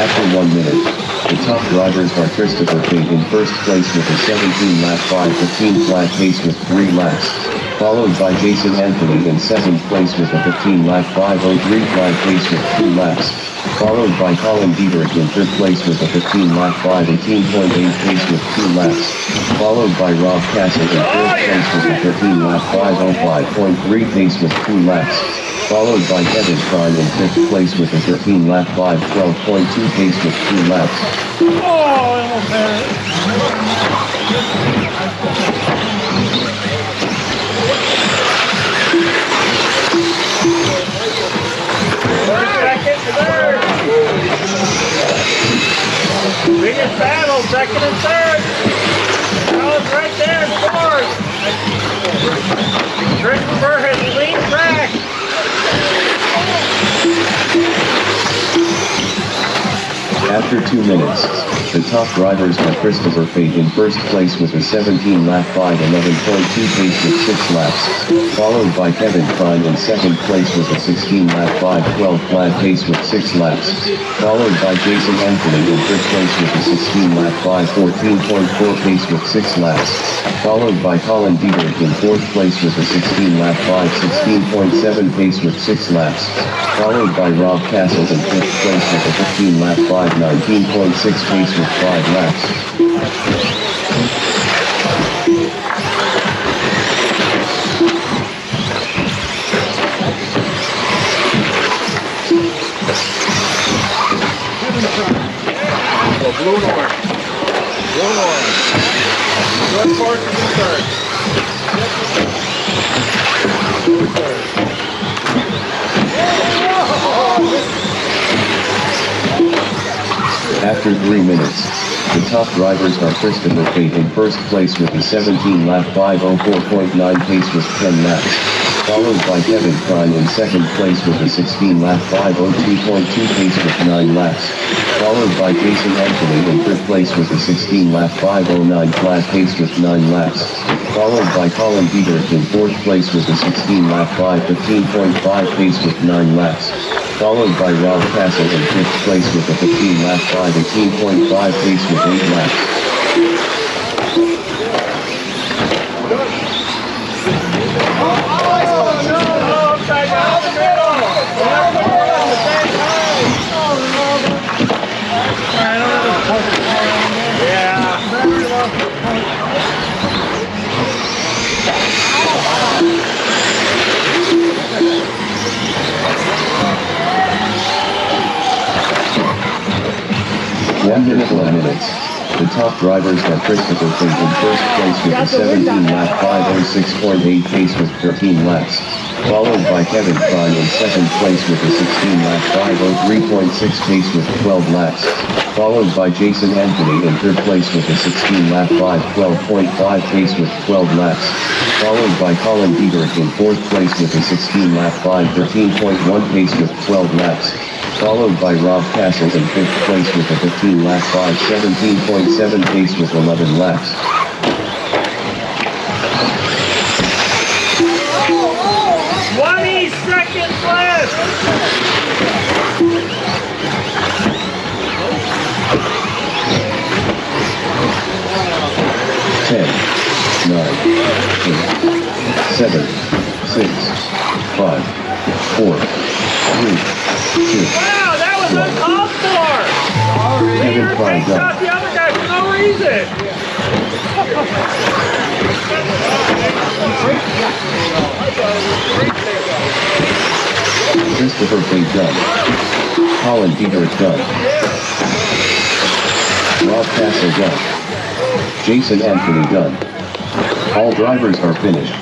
After 1 minute, the top drivers are Christopher Pate in first place with a 17-lap 5:15 flat pace with 3 laps, followed by Jason Anthony in second place with a 15-lap 5:03 flat pace with 2 laps, followed by Colin Dietrich in third place with a 15-lap 5:18.8 pace with 2 laps, followed by Rob Castle in fourth place with a 13-lap 5:05.3 pace with 2 laps, followed by Kevin Prime in fifth place with a 13-lap 5:12.2 pace with 2 laps. Biggest battle, second and third. Collins right there in fourth. Christopher has lead track. After 2 minutes, the top drivers are Christopher Pate in first place with a 17-lap 5:11.2 pace with 6 laps, followed by Kevin Prime in second place with a 16-lap 5:12 flat pace with 6 laps, followed by Jason Anthony in third place with a 16-lap 5:14.4 pace with 6 laps, followed by Colin Dietrich in fourth place with a 16-lap 5:16.7 pace with 6 laps, followed by Rob Castle in fifth place with a 15-lap 5:19.6 pace with 5 laps. Blue and orange. Blue and orange. Good Parsons in third. After 3 minutes, the top drivers are Christopher Pate in first place with a 17-lap 5:04.9 pace with 10 laps, followed by Kevin Prime in second place with a 16-lap 5:02.2 pace with 9 laps, followed by Jason Anthony in third place with a 16-lap 5:09 flat pace with 9 laps, followed by Colin Dietrich in fourth place with a 16-lap 5:15.5 pace with 9 laps, followed by Rob Castle in fifth place with a 15-lap 5:18.5 pace with 8 laps. One minute. The top drivers are Christopher Pate in first place with a 17-lap 5:06.8 pace with 13 laps, followed by Kevin Prime in second place with a 16-lap 5:03.6 pace with 12 laps, followed by Jason Anthony in third place with a 16-lap 5:12.5 pace with 12 laps, followed by Colin Dietrich in fourth place with a 16-lap 5:13.1 pace with 12 laps, followed by Rob Castle in fifth place with a 15-lap 5:17.7 pace with 11 laps. Seconds left. 10, 9, 8, 7, 6, 5, 4, 3, 2, wow, that was uncalled for. Kevin Prime takes out the other guy for no reason. Christopher Pate done. Colin Dietrich done. Rob Castle done. Jason Anthony done. All drivers are finished.